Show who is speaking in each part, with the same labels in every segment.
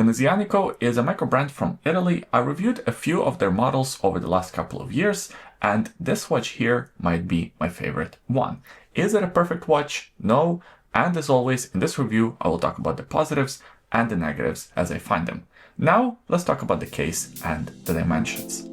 Speaker 1: Venezianico is a microbrand from Italy. I reviewed a few of their models over the last couple of years, and this watch here might be my favorite one. Is it a perfect watch? No. And as always, in this review, I will talk about the positives and the negatives as I find them. Now, let's talk about the case and the dimensions.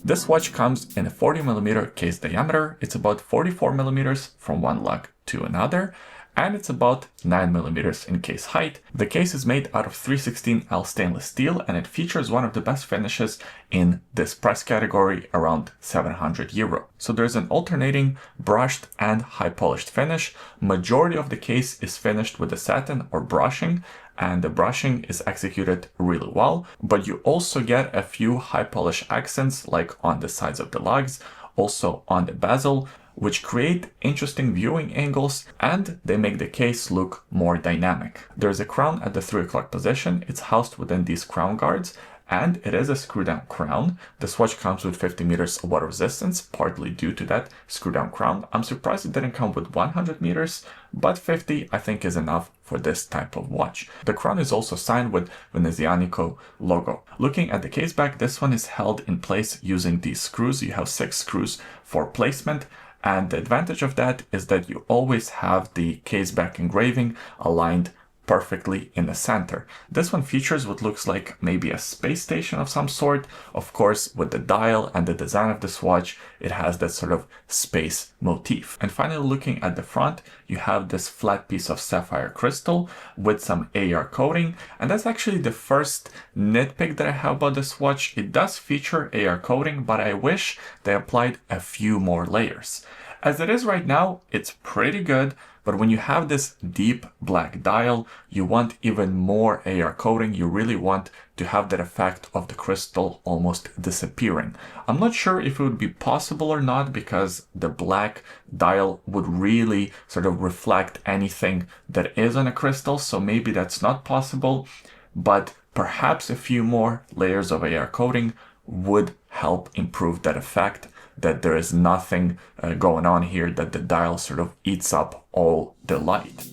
Speaker 1: This watch comes in a 40mm case diameter. It's about 44mm from one lug to another, and it's about 9mm in case height. The case is made out of 316L stainless steel, and it features one of the best finishes in this price category, around €700. So there's an alternating brushed and high polished finish. Majority of the case is finished with a satin or brushing, and the brushing is executed really well, but you also get a few high polish accents like on the sides of the lugs, also on the bezel, which create interesting viewing angles, and they make the case look more dynamic. There's a crown at the 3 o'clock position. It's housed within these crown guards, and it is a screw-down crown. This watch comes with 50 meters of water resistance, partly due to that screw-down crown. I'm surprised it didn't come with 100 meters, but 50 I think is enough for this type of watch. The crown is also signed with Venezianico logo. Looking at the case back, this one is held in place using these screws. You have 6 screws for placement. And the advantage of that is that you always have the case back engraving aligned perfectly in the center. This one features what looks like maybe a space station of some sort. Of course, with the dial and the design of this watch, it has that sort of space motif. And finally, looking at the front, you have this flat piece of sapphire crystal with some AR coating. And that's actually the first nitpick that I have about this watch. It does feature AR coating, but I wish they applied a few more layers. As it is right now, it's pretty good, but when you have this deep black dial, you want even more AR coating. You really want to have that effect of the crystal almost disappearing. I'm not sure if it would be possible or not, because the black dial would really sort of reflect anything that is on a crystal, so maybe that's not possible, but perhaps a few more layers of AR coating would help improve that effect, that there is nothing going on here, that the dial sort of eats up all the light.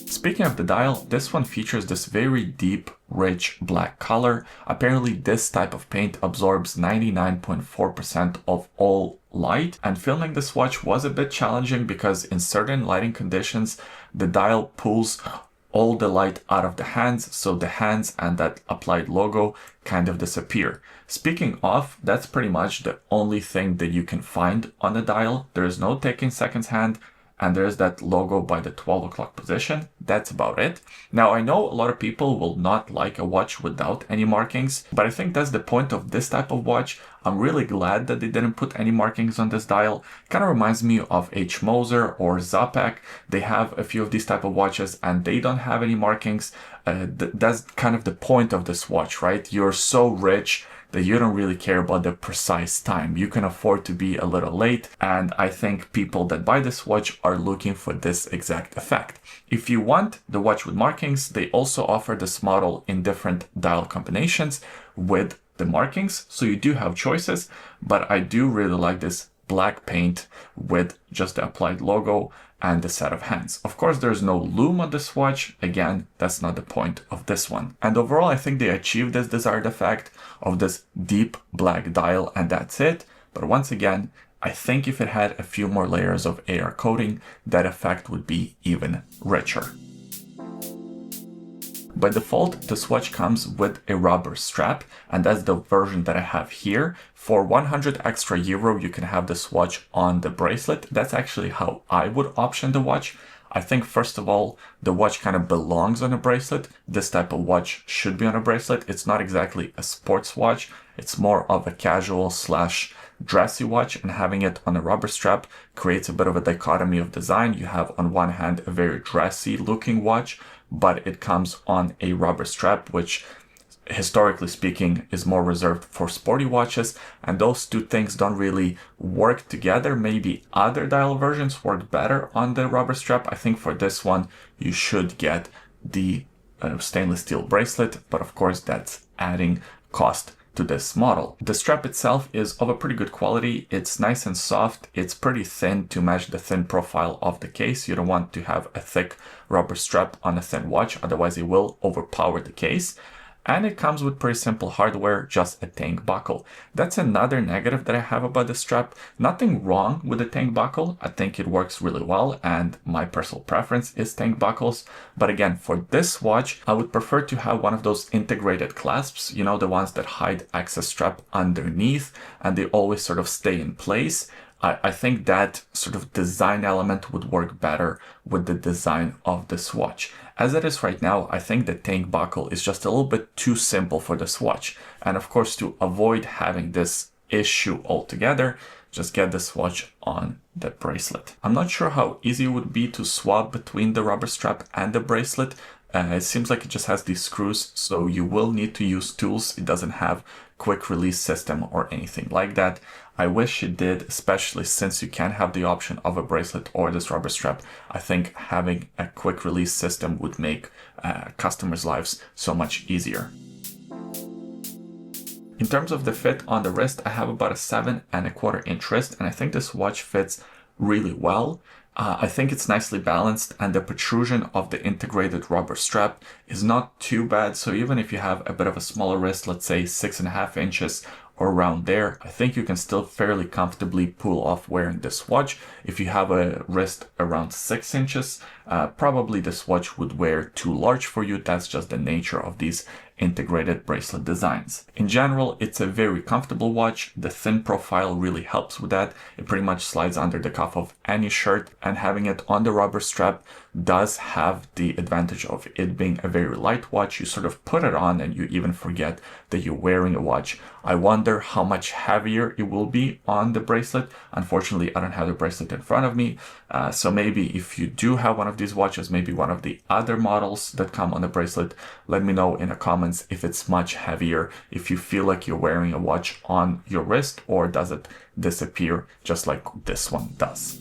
Speaker 1: Speaking of the dial, this one features this very deep, rich black color. Apparently this type of paint absorbs 99.4% of all light, and filming this watch was a bit challenging because in certain lighting conditions, the dial pulls all the light out of the hands, so the hands and that applied logo kind of disappear. Speaking of, that's pretty much the only thing that you can find on the dial. There is no taking seconds hand, and there's that logo by the 12 o'clock position. That's about it. Now, I know a lot of people will not like a watch without any markings, but I think that's the point of this type of watch. I'm really glad that they didn't put any markings on this dial. Kind of reminds me of H.Moser or Zappac. They have a few of these type of watches and they don't have any markings. That's kind of the point of this watch, right? You're so rich that you don't really care about the precise time. You can afford to be a little late, and I think people that buy this watch are looking for this exact effect. If you want the watch with markings, they also offer this model in different dial combinations with the markings, so you do have choices, but I do really like this black paint with just the applied logo and the set of hands. Of course, there's no lume on this watch. Again, that's not the point of this one. And overall, I think they achieved this desired effect of this deep black dial, and that's it. But once again, I think if it had a few more layers of AR coating, that effect would be even richer. By default, this watch comes with a rubber strap, and that's the version that I have here. For €100 extra, you can have this watch on the bracelet. That's actually how I would option the watch. I think, first of all, the watch kind of belongs on a bracelet. This type of watch should be on a bracelet. It's not exactly a sports watch. It's more of a casual / dressy watch, and having it on a rubber strap creates a bit of a dichotomy of design. You have on one hand a very dressy looking watch, but it comes on a rubber strap, which historically speaking is more reserved for sporty watches, and those two things don't really work together. Maybe other dial versions work better on the rubber strap. I think for this one you should get the stainless steel bracelet, but of course that's adding cost to to this model. The strap itself is of a pretty good quality. It's nice and soft. It's pretty thin to match the thin profile of the case. You don't want to have a thick rubber strap on a thin watch, otherwise it will overpower the case. And it comes with pretty simple hardware, just a tank buckle. That's another negative that I have about the strap. Nothing wrong with the tank buckle. I think it works really well, and my personal preference is tank buckles. But again, for this watch, I would prefer to have one of those integrated clasps, you know, the ones that hide access strap underneath, and they always sort of stay in place. I think that sort of design element would work better with the design of this watch. As it is right now, I think the tank buckle is just a little bit too simple for this watch. And of course, to avoid having this issue altogether, just get this watch on the bracelet. I'm not sure how easy it would be to swap between the rubber strap and the bracelet. It seems like it just has these screws, so you will need to use tools. It doesn't have quick release system or anything like that. I wish it did, especially since you can have the option of a bracelet or this rubber strap. I think having a quick release system would make customers' lives so much easier. In terms of the fit on the wrist, I have about a 7¼ inch wrist, and I think this watch fits really well. I think it's nicely balanced, and the protrusion of the integrated rubber strap is not too bad. So even if you have a bit of a smaller wrist, let's say 6½ inches or around there, I think you can still fairly comfortably pull off wearing this watch. If you have a wrist around 6 inches, probably this watch would wear too large for you. That's just the nature of these integrated bracelet designs. In general, it's a very comfortable watch. The thin profile really helps with that. It pretty much slides under the cuff of any shirt, and having it on the rubber strap does have the advantage of it being a very light watch. You sort of put it on and you even forget that you're wearing a watch. I wonder how much heavier it will be on the bracelet. Unfortunately, I don't have the bracelet in front of me. So maybe if you do have one of these watches, maybe one of the other models that come on the bracelet, let me know in the comments if it's much heavier, if you feel like you're wearing a watch on your wrist, or does it disappear just like this one does.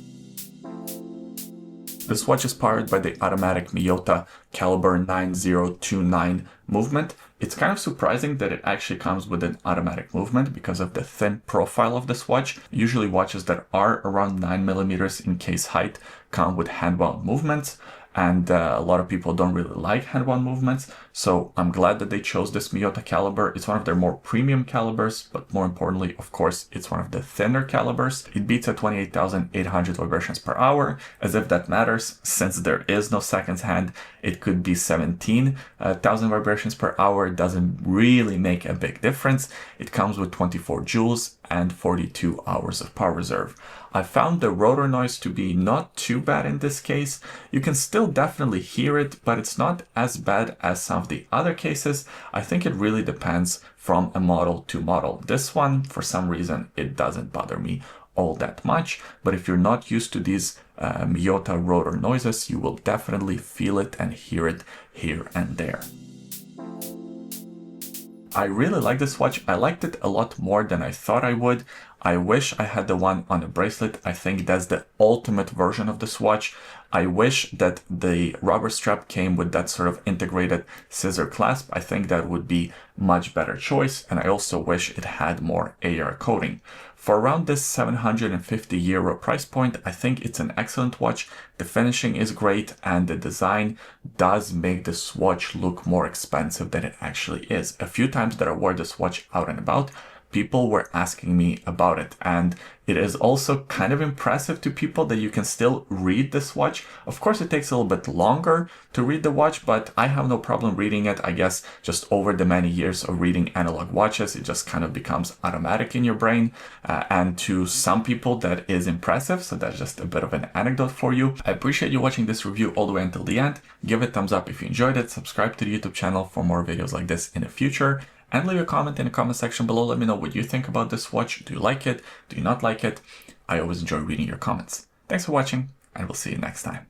Speaker 1: This watch is powered by the automatic Miyota caliber 9029 movement. It's kind of surprising that it actually comes with an automatic movement because of the thin profile of this watch. Usually watches that are around 9mm in case height come with hand-wound movements, and a lot of people don't really like hand-wound movements. So I'm glad that they chose this Miyota caliber. It's one of their more premium calibers, but more importantly, of course, it's one of the thinner calibers. It beats at 28,800 vibrations per hour, as if that matters. Since there is no seconds hand, it could be 17,000 vibrations per hour. It doesn't really make a big difference. It comes with 24 joules and 42 hours of power reserve. I found the rotor noise to be not too bad in this case. You can still definitely hear it, but it's not as bad as some of the other cases. I think it really depends from a model to model. This one, for some reason, it doesn't bother me all that much, but if you're not used to these Miyota rotor noises, you will definitely feel it and hear it here and there. I really like this watch. I liked it a lot more than I thought I would. I wish I had the one on the bracelet. I think that's the ultimate version of this watch. I wish that the rubber strap came with that sort of integrated scissor clasp. I think that would be much better choice. And I also wish it had more AR coating. For around this €750 price point, I think it's an excellent watch. The finishing is great, and the design does make this watch look more expensive than it actually is. A few times that I wore this watch out and about, people were asking me about it, and it is also kind of impressive to people that you can still read this watch. Of course, it takes a little bit longer to read the watch, but I have no problem reading it. I guess just over the many years of reading analog watches, it just kind of becomes automatic in your brain. And to some people, that is impressive. So that's just a bit of an anecdote for you. I appreciate you watching this review all the way until the end. Give it a thumbs up if you enjoyed it. Subscribe to the YouTube channel for more videos like this in the future. And leave a comment in the comment section below. Let me know what you think about this watch. Do you like it? Do you not like it? I always enjoy reading your comments. Thanks for watching, and we'll see you next time.